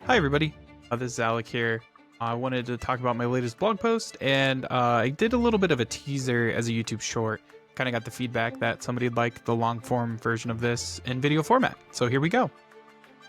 Hi, everybody. This is Alec here. I wanted to talk about my latest blog post, and I did a little bit of a teaser as a YouTube short. Kind of got the feedback that somebody liked the long form version of this in video format. So here we go.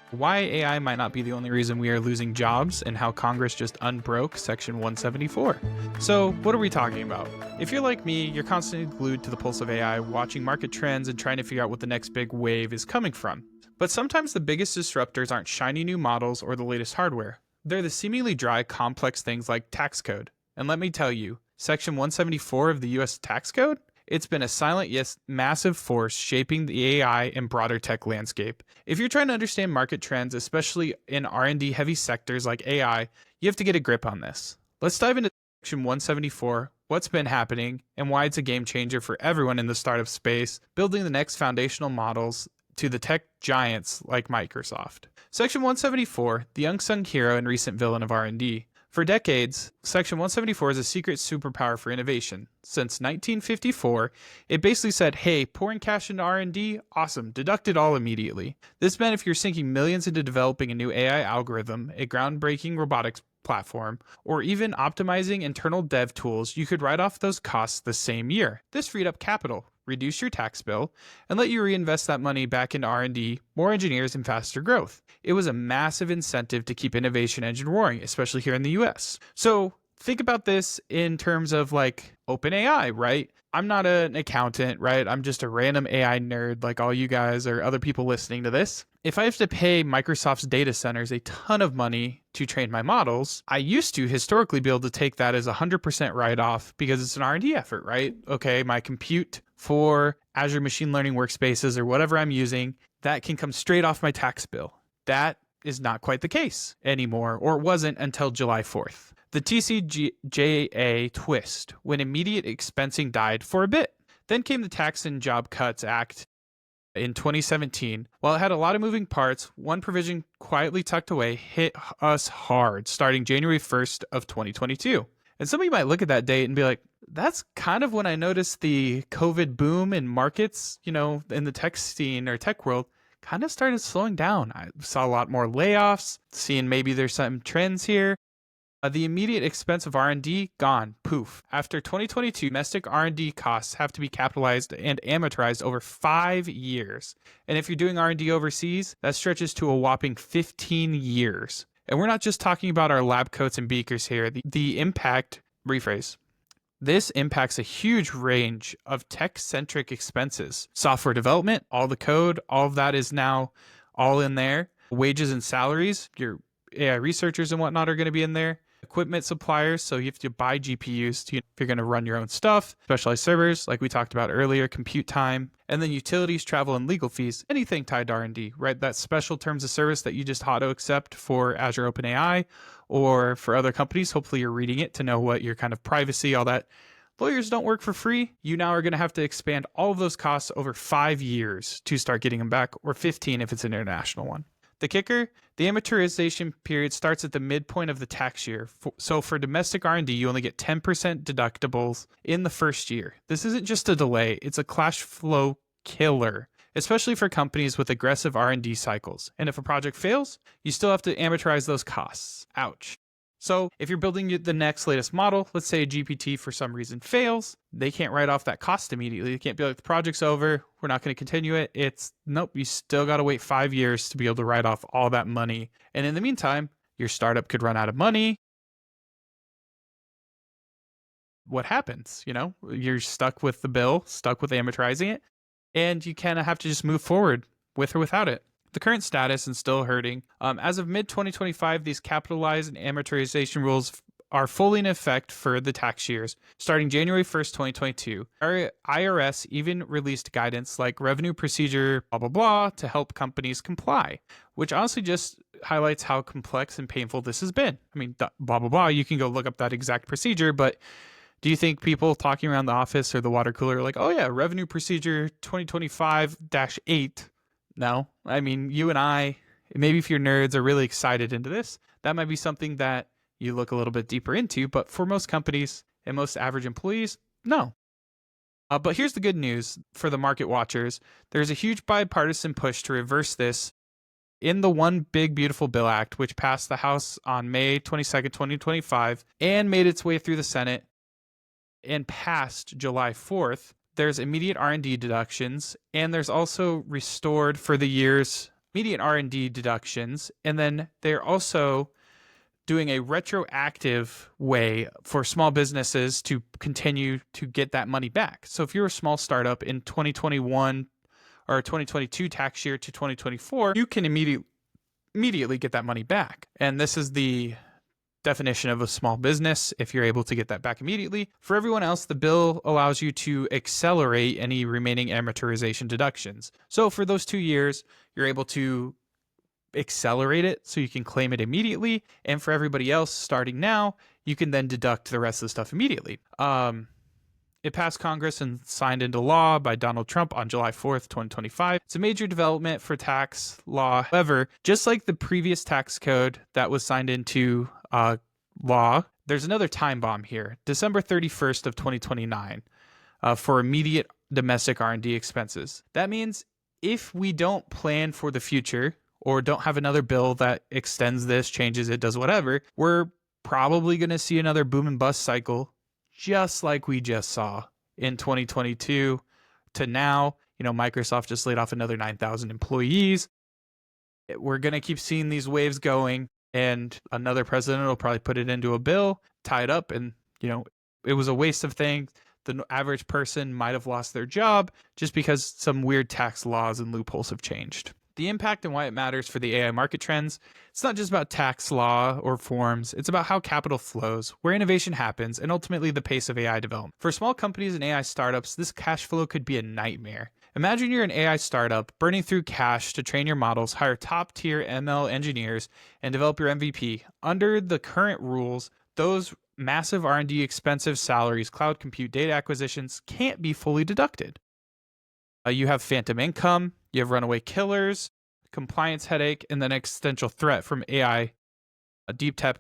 Why AI might not be the only reason we are losing jobs, and how Congress just unbroke Section 174. So, what are we talking about? If you're like me, you're constantly glued to the pulse of AI, watching market trends and trying to figure out what the next big wave is coming from. But sometimes the biggest disruptors aren't shiny new models or the latest hardware. They're the seemingly dry, complex things like tax code. And let me tell you, Section 174 of the US tax code? It's been a silent yet massive force shaping the AI and broader tech landscape. If you're trying to understand market trends, especially in R&D heavy sectors like AI, you have to get a grip on this. Let's dive into Section 174, what's been happening, and why it's a game changer for everyone in the startup space, building the next foundational models to the tech giants like Microsoft. Section 174, the unsung hero and recent villain of R&D. For decades, Section 174 is a secret superpower for innovation. Since 1954, it basically said, hey, pouring cash into R&D, awesome, deduct it all immediately. This meant if you're sinking millions into developing a new AI algorithm, a groundbreaking robotics platform, or even optimizing internal dev tools, you could write off those costs the same year. This freed up capital, reduce your tax bill, and let you reinvest that money back into R&D, more engineers, and faster growth. It was a massive incentive to keep innovation engine roaring, especially here in the US. So think about this in terms of like OpenAI, right? I'm not an accountant, right? I'm just a random AI nerd like all you guys or other people listening to this. If I have to pay Microsoft's data centers a ton of money to train my models, I used to historically be able to take that as a 100% write-off because it's an R&D effort, right? Okay, my compute for Azure Machine Learning Workspaces or whatever I'm using, that can come straight off my tax bill. That is not quite the case anymore, or it wasn't until July 4th. The TCJA twist, when immediate expensing died for a bit. Then came the Tax and Job Cuts Act in 2017. While it had a lot of moving parts, one provision quietly tucked away hit us hard starting January 1st of 2022. And some of you might look at that date and be like, that's kind of when I noticed the COVID boom in markets, in the tech scene or tech world kind of started slowing down. I saw a lot more layoffs, seeing maybe there's some trends here. The immediate expense of R&D, gone, poof. After 2022, domestic R&D costs have to be capitalized and amortized over 5 years. And if you're doing R&D overseas, that stretches to a whopping 15 years. And we're not just talking about our lab coats and beakers here. The impact, rephrase, this impacts a huge range of tech-centric expenses. Software development, all the code, all of that is now all in there. Wages and salaries, your AI researchers and whatnot are going to be in there. Equipment suppliers, so you have to buy GPUs if you're going to run your own stuff. Specialized servers, like we talked about earlier, compute time. And then utilities, travel, and legal fees, anything tied to R&D, right? That special terms of service that you just auto-accept for Azure OpenAI or for other companies. Hopefully you're reading it to know what your kind of privacy, all that. Lawyers don't work for free. You now are going to have to expand all of those costs over 5 years to start getting them back, or 15 if it's an international one. The kicker, the amortization period starts at the midpoint of the tax year. So for domestic R&D, you only get 10% deductibles in the first year. This isn't just a delay, it's a cash flow killer, especially for companies with aggressive R&D cycles. And if a project fails, you still have to amortize those costs. Ouch. So if you're building the next latest model, let's say a GPT for some reason fails, they can't write off that cost immediately. They can't be like, the project's over, we're not going to continue it. It's nope, you still got to wait 5 years to be able to write off all that money. And in the meantime, your startup could run out of money. What happens? You're stuck with the bill, stuck with amortizing it, and you kind of have to just move forward with or without it. The current status and still hurting. As of mid-2025, these capitalized and amortization rules are fully in effect for the tax years, starting January 1st, 2022. Our IRS even released guidance like revenue procedure, blah, blah, blah, to help companies comply, which honestly just highlights how complex and painful this has been. I mean, blah, blah, blah, you can go look up that exact procedure, but do you think people talking around the office or the water cooler are like, oh yeah, revenue procedure 2025-8, no, I mean, you and I, maybe if you're nerds are really excited into this, that might be something that you look a little bit deeper into. But for most companies and most average employees, no. But here's the good news for the market watchers. There's a huge bipartisan push to reverse this in the One Big Beautiful Bill Act, which passed the House on May 22nd, 2025, and made its way through the Senate and passed July 4th, there's immediate R&D deductions, and there's also restored for the year's immediate R&D deductions, and then they're also doing a retroactive way for small businesses to continue to get that money back. So if you're a small startup in 2021 or 2022 tax year to 2024, you can immediately get that money back. And this is the definition of a small business if you're able to get that back immediately. For everyone else, the bill allows you to accelerate any remaining amortization deductions. So for those 2 years, you're able to accelerate it so you can claim it immediately. And for everybody else starting now, you can then deduct the rest of the stuff immediately. It passed Congress and signed into law by Donald Trump on July 4th, 2025. It's a major development for tax law. However, just like the previous tax code that was signed into law, there's another time bomb here. December 31st of 2029 for immediate domestic R&D expenses. That means if we don't plan for the future or don't have another bill that extends this, changes it, does whatever, we're probably going to see another boom and bust cycle just like we just saw in 2022 to now. Microsoft just laid off another 9,000 employees. We're going to keep seeing these waves going, and another president will probably put it into a bill, tie it up, and, it was a waste of things. The average person might have lost their job just because some weird tax laws and loopholes have changed. The impact and why it matters for the AI market trends, it's not just about tax law or forms, it's about how capital flows, where innovation happens, and ultimately the pace of AI development. For small companies and AI startups, this cash flow could be a nightmare. Imagine you're an AI startup burning through cash to train your models, hire top-tier ML engineers, and develop your MVP. Under the current rules, those massive R&D expensive salaries, cloud compute, data acquisitions can't be fully deducted. You have phantom income, you have runaway killers, compliance headache, and then existential threat from AI, deep tech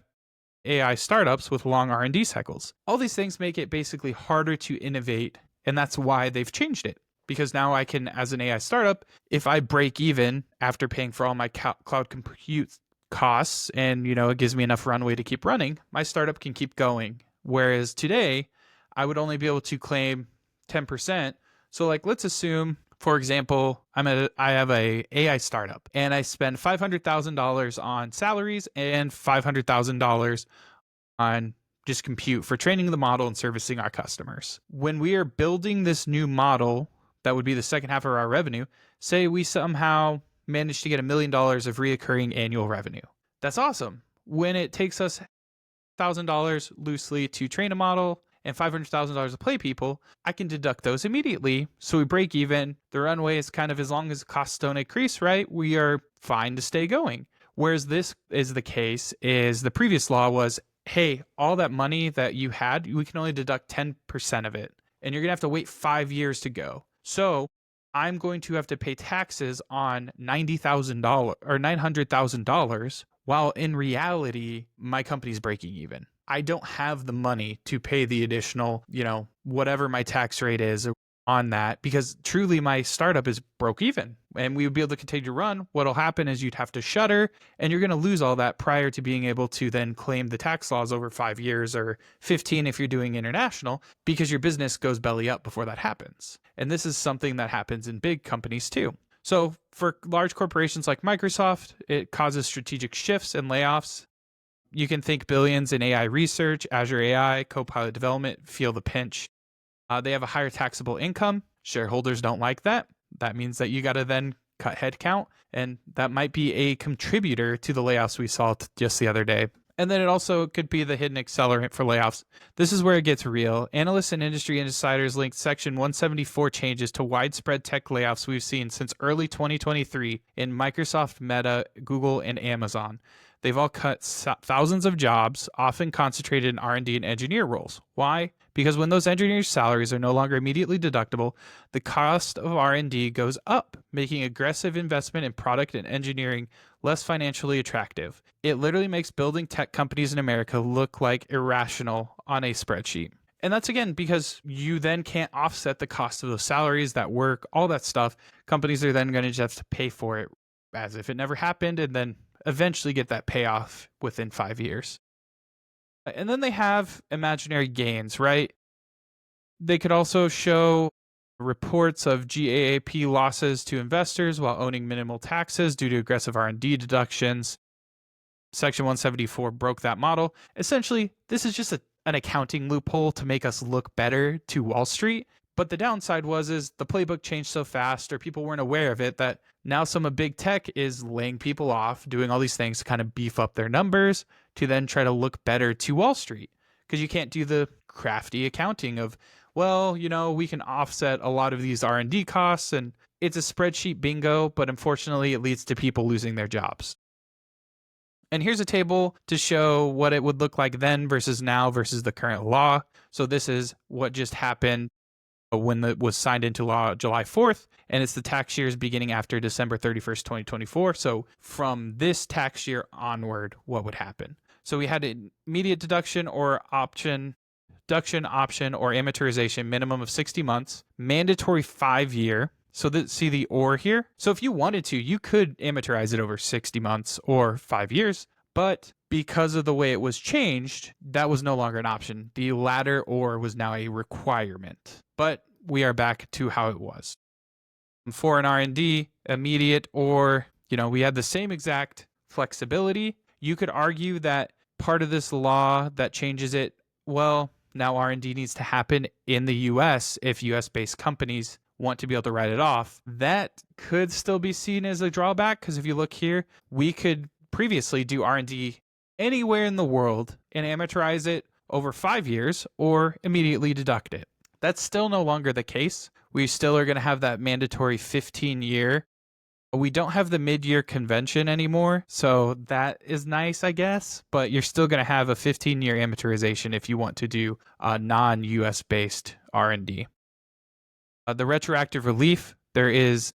AI startups with long R&D cycles. All these things make it basically harder to innovate, and that's why they've changed it. Because now I can, as an AI startup, if I break even after paying for all my cloud compute costs and, it gives me enough runway to keep running, my startup can keep going. Whereas today, I would only be able to claim 10%. So let's assume, for example, I have a AI startup and I spend $500,000 on salaries and $500,000 on just compute for training the model and servicing our customers. When we are building this new model, that would be the second half of our revenue. Say we somehow manage to get $1 million of reoccurring annual revenue. That's awesome. When it takes us $1,000 loosely to train a model and $500,000 to play people, I can deduct those immediately. So we break even. The runway is kind of, as long as costs don't increase, right? We are fine to stay going. Whereas this is the case is the previous law was, hey, all that money that you had, we can only deduct 10% of it. And you're going to have to wait 5 years to go. So I'm going to have to pay taxes on $90,000 or $900,000, while in reality, my company's breaking even. I don't have the money to pay the additional, whatever my tax rate is on that, because truly my startup is broke even and we would be able to continue to run. What'll happen is you'd have to shutter and you're going to lose all that prior to being able to then claim the tax laws over 5 years or 15 if you're doing international, because your business goes belly up before that happens. And this is something that happens in big companies too. So for large corporations like Microsoft, it causes strategic shifts and layoffs. You can think billions in AI research, Azure AI, Copilot development, feel the pinch. They have a higher taxable income. Shareholders don't like that. That means that you got to then cut headcount, and that might be a contributor to the layoffs we saw just the other day. And then it also could be the hidden accelerant for layoffs. This is where it gets real. Analysts and industry insiders linked Section 174 changes to widespread tech layoffs we've seen since early 2023 in Microsoft, Meta, Google, and Amazon. They've all cut thousands of jobs, often concentrated in R&D and engineer roles. Why? Because when those engineers' salaries are no longer immediately deductible, the cost of R&D goes up, making aggressive investment in product and engineering less financially attractive. It literally makes building tech companies in America look like irrational on a spreadsheet. And that's, again, because you then can't offset the cost of those salaries, that work, all that stuff. Companies are then going to just have to pay for it. as if it never happened, and then eventually get that payoff within 5 years. And then they have imaginary gains, right? They could also show reports of GAAP losses to investors while owning minimal taxes due to aggressive R&D deductions. Section 174 broke that model. Essentially, this is just an accounting loophole to make us look better to Wall Street. But the downside is the playbook changed so fast, or people weren't aware of it, that now some of big tech is laying people off, doing all these things to kind of beef up their numbers to then try to look better to Wall Street. Because you can't do the crafty accounting of, well, we can offset a lot of these R&D costs, and it's a spreadsheet bingo, but unfortunately it leads to people losing their jobs. And here's a table to show what it would look like then versus now versus the current law. So this is what just happened when it was signed into law July 4th, and it's the tax years beginning after December 31st, 2024. So from this tax year onward, what would happen? So we had an immediate deduction or option, or amortization, minimum of 60 months, mandatory 5-year. So see the or here? So if you wanted to, you could amortize it over 60 months or 5 years, but because of the way it was changed, that was no longer an option. The latter or was now a requirement, but we are back to how it was. For an R&D, immediate or, we had the same exact flexibility. You could argue that part of this law that changes it, well, now R&D needs to happen in the US if US-based companies want to be able to write it off. That could still be seen as a drawback, because if you look here, we could previously do R&D anywhere in the world and amortize it over 5 years or immediately deduct it. That's still no longer the case. We still are going to have that mandatory 15-year. We don't have the mid-year convention anymore, so that is nice, I guess, but you're still going to have a 15-year amortization if you want to do non-US based R&D. The retroactive relief, there is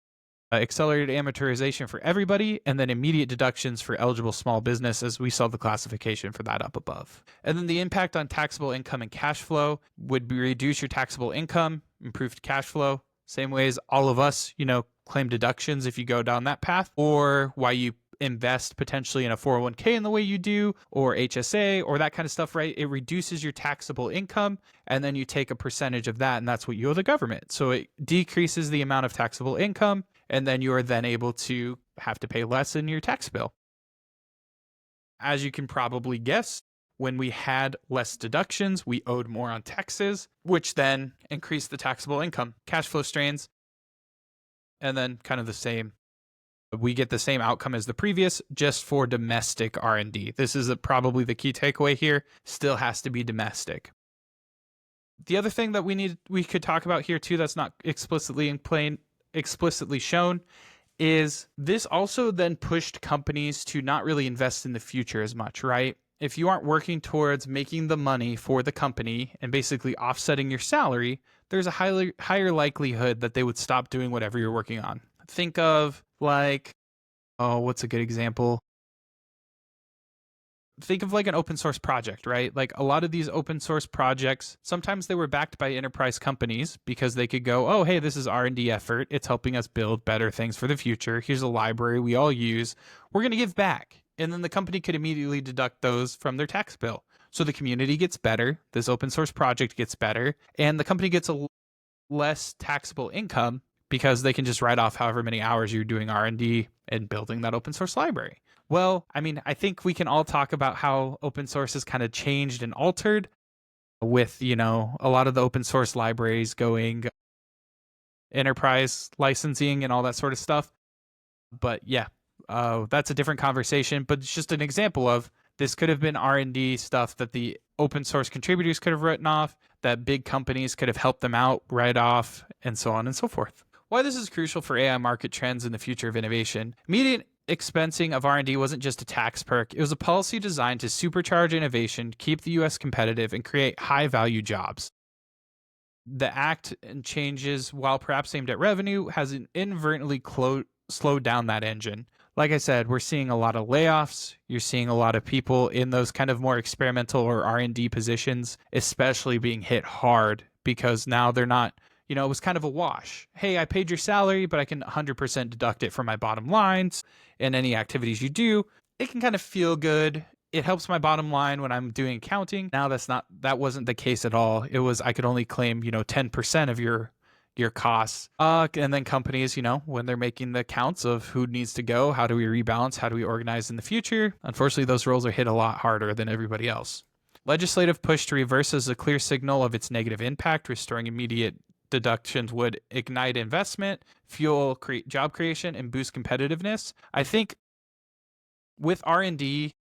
accelerated amortization for everybody, and then immediate deductions for eligible small business, as we saw the classification for that up above. And then the impact on taxable income and cash flow would be reduce your taxable income, improved cash flow, same way as all of us, claim deductions if you go down that path, or why you invest potentially in a 401k in the way you do, or HSA, or that kind of stuff, right? It reduces your taxable income, and then you take a percentage of that, and that's what you owe the government. So it decreases the amount of taxable income, and then you are then able to have to pay less in your tax bill. As you can probably guess, when we had less deductions, we owed more on taxes, which then increased the taxable income. Cash flow strains, and then kind of the same. We get the same outcome as the previous, just for domestic R&D. This is probably the key takeaway here. Still has to be domestic. The other thing that we could talk about here too, that's not explicitly shown, is this also then pushed companies to not really invest in the future as much, right? If you aren't working towards making the money for the company and basically offsetting your salary, there's a higher likelihood that they would stop doing whatever you're working on. Think of what's a good example? Think of like an open source project, right? Like a lot of these open source projects, sometimes they were backed by enterprise companies because they could go, oh, hey, this is R&D effort. It's helping us build better things for the future. Here's a library we all use. We're going to give back. And then the company could immediately deduct those from their tax bill. So the community gets better. This open source project gets better. And the company gets a less taxable income because they can just write off however many hours you're doing R&D and building that open source library. Well, I think we can all talk about how open source has kind of changed and altered with, a lot of the open source libraries going enterprise licensing and all that sort of stuff. But yeah, that's a different conversation, but it's just an example of this could have been R&D stuff that the open source contributors could have written off, that big companies could have helped them out, write off, and so on and so forth. Why this is crucial for AI market trends and the future of innovation. Immediate expensing of R&D wasn't just a tax perk. It was a policy designed to supercharge innovation, keep the U.S. competitive, and create high-value jobs. The act and changes, while perhaps aimed at revenue, has inadvertently slowed down that engine. Like I said, we're seeing a lot of layoffs. You're seeing a lot of people in those kind of more experimental or R&D positions, especially being hit hard because now they're not it was kind of a wash. Hey, I paid your salary, but I can 100% deduct it from my bottom lines and any activities you do. It can kind of feel good. It helps my bottom line when I'm doing accounting. Now that wasn't the case at all. It was, I could only claim, 10% of your costs. And then companies, when they're making the counts of who needs to go, how do we rebalance, how do we organize in the future? Unfortunately, those roles are hit a lot harder than everybody else. Legislative push to reverse is a clear signal of its negative impact. Restoring immediate deductions would ignite investment, fuel job creation, and boost competitiveness. I think with R&D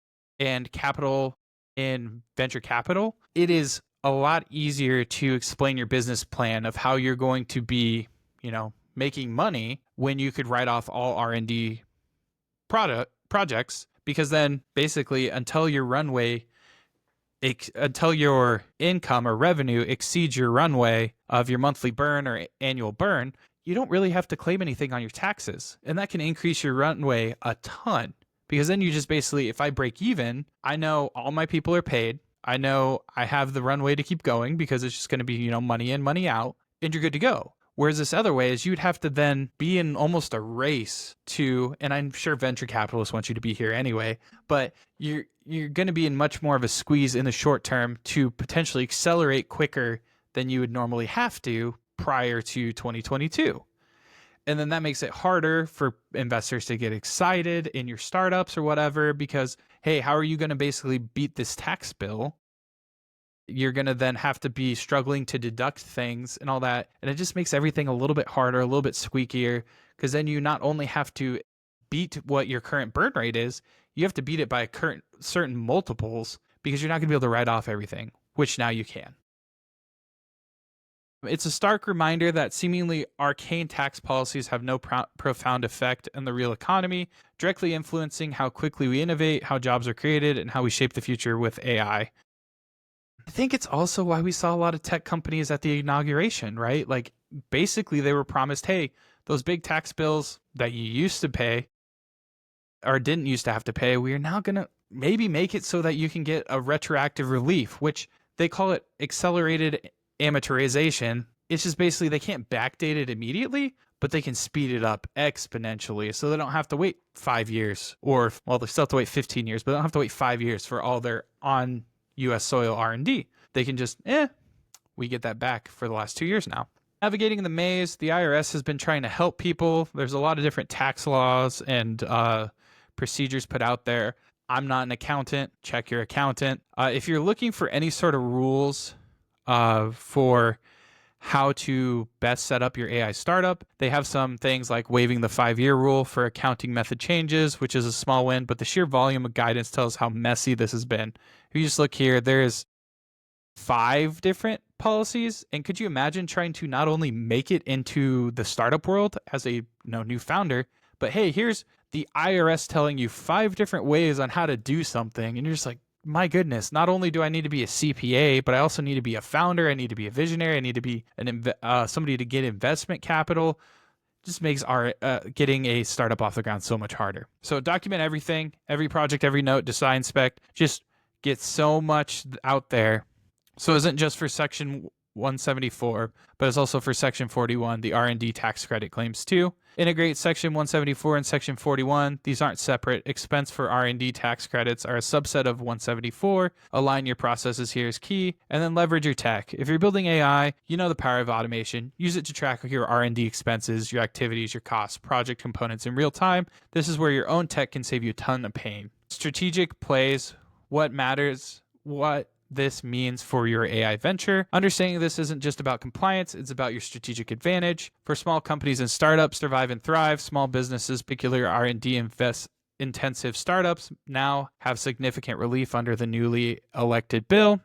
and capital in venture capital, it is a lot easier to explain your business plan of how you're going to be, making money when you could write off all R&D projects, because then basically until your income or revenue exceeds your runway of your monthly burn or annual burn, you don't really have to claim anything on your taxes. And that can increase your runway a ton, because then you just basically, if I break even, I know all my people are paid. I know I have the runway to keep going because it's just going to be, money in, money out, and you're good to go. Whereas this other way is you'd have to then be in almost a race to, and I'm sure venture capitalists want you to be here anyway, but you're going to be in much more of a squeeze in the short term to potentially accelerate quicker than you would normally have to prior to 2022. And then that makes it harder for investors to get excited in your startups or whatever, because, hey, how are you going to basically beat this tax bill? You're going to then have to be struggling to deduct things and all that. And it just makes everything a little bit harder, a little bit squeakier, because then you not only have to beat what your current burn rate is, you have to beat it by certain multiples, because you're not going to be able to write off everything, which now you can. It's a stark reminder that seemingly arcane tax policies have no profound effect on the real economy, directly influencing how quickly we innovate, how jobs are created, and how we shape the future with AI. I think it's also why we saw a lot of tech companies at the inauguration, right? Like, basically they were promised, hey, those big tax bills that you used to pay or didn't used to have to pay, we are now going to maybe make it so that you can get a retroactive relief, which they call it accelerated amortization. It's just basically they can't backdate it immediately, but they can speed it up exponentially, so they don't have to wait 5 years, or, well, they still have to wait 15 years, but they don't have to wait 5 years for all their on U.S. soil R&D. They can just, we get that back for the last 2 years now. Navigating the maze, the IRS has been trying to help people. There's a lot of different tax laws and procedures put out there. I'm not an accountant. Check your accountant. If you're looking for any sort of rules for how to best set up your AI startup, they have some things like waiving the 5-year rule for accounting method changes, which is a small win, but the sheer volume of guidance tells how messy this has been. If you just look here, there's 5 different policies, and could you imagine trying to not only make it into the startup world as a new founder, but hey, here's the IRS telling you 5 different ways on how to do something, and you're just like, my goodness, not only do I need to be a CPA, but I also need to be a founder. I need to be a visionary. I need to be somebody to get investment capital. Just makes our getting a startup off the ground so much harder. So document everything, every project, every note, design spec. Just get so much out there. So it isn't just for Section 174, but it's also for Section 41, the R&D tax credit claims too. Integrate Section 174 and Section 41. These aren't separate. Expense for R&D tax credits are a subset of 174. Align your processes here is key. And then leverage your tech. If you're building AI, you know the power of automation. Use it to track your R&D expenses, your activities, your costs, project components in real time. This is where your own tech can save you a ton of pain. Strategic plays, what matters, what this means for your AI venture. Understanding this isn't just about compliance, it's about your strategic advantage. For small companies and startups, survive and thrive. Small businesses, particularly R&D intensive startups, now have significant relief under the newly elected bill.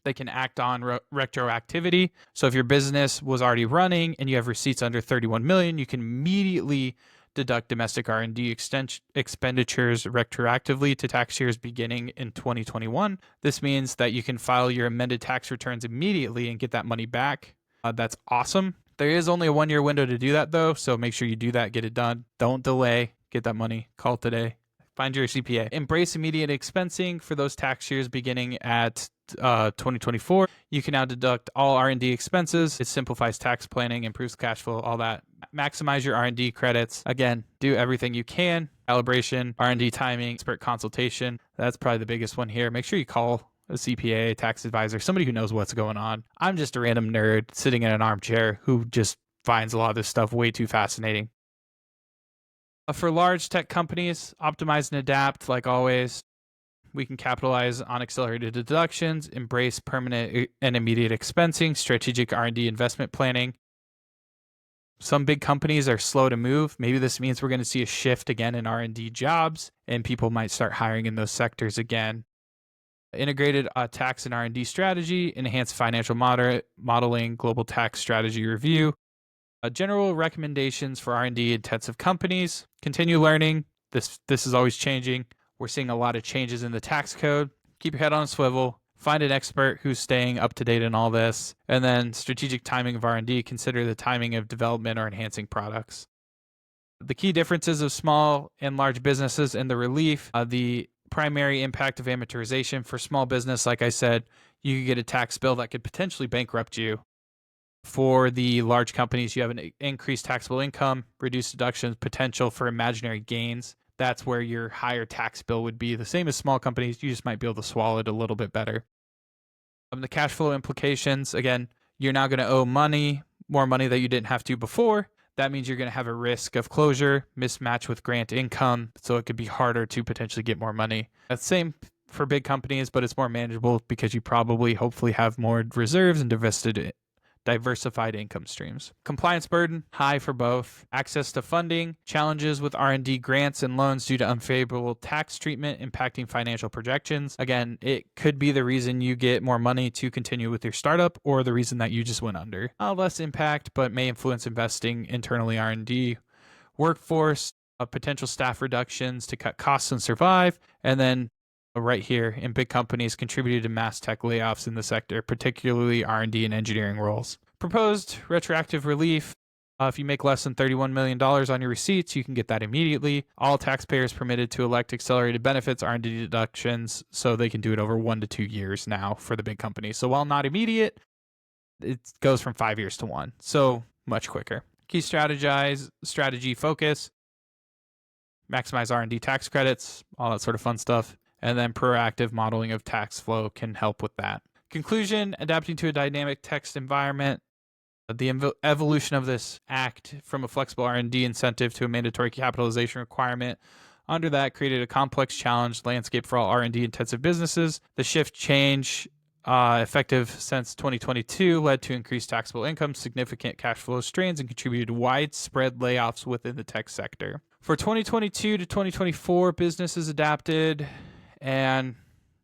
They can act on retroactivity. So if your business was already running and you have receipts under 31 million, you can immediately deduct domestic R&D expenditures retroactively to tax years beginning in 2021. This means that you can file your amended tax returns immediately and get that money back. That's awesome. There is only a 1-year window to do that though, so make sure you do that, get it done. Don't delay, get that money, call today. Find your CPA. Embrace immediate expensing for those tax years beginning at 2024, you can now deduct all R&D expenses. It simplifies tax planning, improves cash flow, all that. Maximize your R&D credits. Again, do everything you can. Calibration, R&D timing, expert consultation. That's probably the biggest one here. Make sure you call a CPA, tax advisor, somebody who knows what's going on. I'm just a random nerd sitting in an armchair who just finds a lot of this stuff way too fascinating. For large tech companies, optimize and adapt like always. We can capitalize on accelerated deductions, embrace permanent and immediate expensing, strategic R&D investment planning. Some big companies are slow to move. Maybe this means we're going to see a shift again in R&D jobs, and people might start hiring in those sectors again. Integrated tax and R&D strategy, enhanced financial modeling, global tax strategy review. General recommendations for R&D intensive companies. Continue learning. This is always changing. We're seeing a lot of changes in the tax code. Keep your head on a swivel. Find an expert who's staying up to date in all this. And then strategic timing of R&D. Consider the timing of development or enhancing products. The key differences of small and large businesses and the relief. The primary impact of amortization for small business, like I said, you could get a tax bill that could potentially bankrupt you. For the large companies, you have an increased taxable income, reduced deductions, potential for imaginary gains. That's where your higher tax bill would be. The same as small companies, you just might be able to swallow it a little bit better. The cash flow implications, again, you're now going to owe money, more money that you didn't have to before. That means you're going to have a risk of closure, mismatch with grant income, so it could be harder to potentially get more money. That's same for big companies, but it's more manageable because you probably, hopefully, have more reserves and diversified income streams. Compliance burden, high for both. Access to funding, challenges with R&D grants and loans due to unfavorable tax treatment impacting financial projections. Again, it could be the reason you get more money to continue with your startup or the reason that you just went under. Less impact, but may influence investing internally R&D. Workforce, potential staff reductions to cut costs and survive. And then right here in big companies contributed to mass tech layoffs in the sector, particularly R&D and engineering roles. Proposed retroactive relief. If you make less than $31 million on your receipts, you can get that immediately. All taxpayers permitted to elect accelerated benefits, R&D deductions, so they can do it over 1 to 2 years now for the big companies. So while not immediate, it goes from 5 years to 1, so much quicker. Key strategy focus, maximize R&D tax credits, all that sort of fun stuff. And then proactive modeling of tax flow can help with that. Conclusion, adapting to a dynamic text environment. The evolution of this act from a flexible R&D incentive to a mandatory capitalization requirement. Under that, created a complex challenge landscape for all R&D intensive businesses. The shift change effective since 2022 led to increased taxable income, significant cash flow strains, and contributed to widespread layoffs within the tech sector. For 2022 to 2024, businesses adapted. And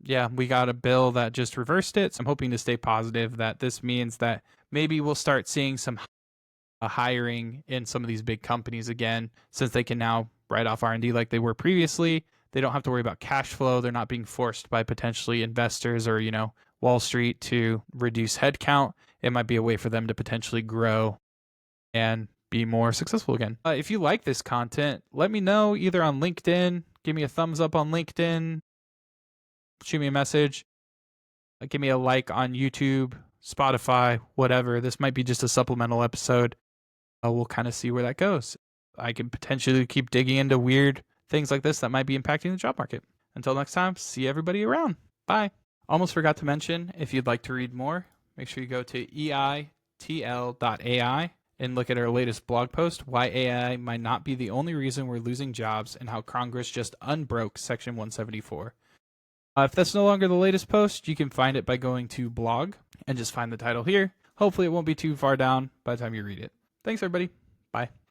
yeah, we got a bill that just reversed it. So I'm hoping to stay positive that this means that maybe we'll start seeing some hiring in some of these big companies again, since they can now write off R&D like they were previously. They don't have to worry about cash flow. They're not being forced by potentially investors or, Wall Street to reduce headcount. It might be a way for them to potentially grow and be more successful again. If you like this content, let me know either on LinkedIn. Give me a thumbs up on LinkedIn. Shoot me a message. Give me a like on YouTube, Spotify, whatever. This might be just a supplemental episode. We'll kind of see where that goes. I can potentially keep digging into weird things like this that might be impacting the job market. Until next time, see everybody around. Bye. Almost forgot to mention, if you'd like to read more, make sure you go to eitl.ai and look at our latest blog post, Why AI Might Not Be the Only Reason We're Losing Jobs and How Congress Just Unbroke Section 174. If that's no longer the latest post, you can find it by going to blog and just find the title here. Hopefully it won't be too far down by the time you read it. Thanks, everybody. Bye.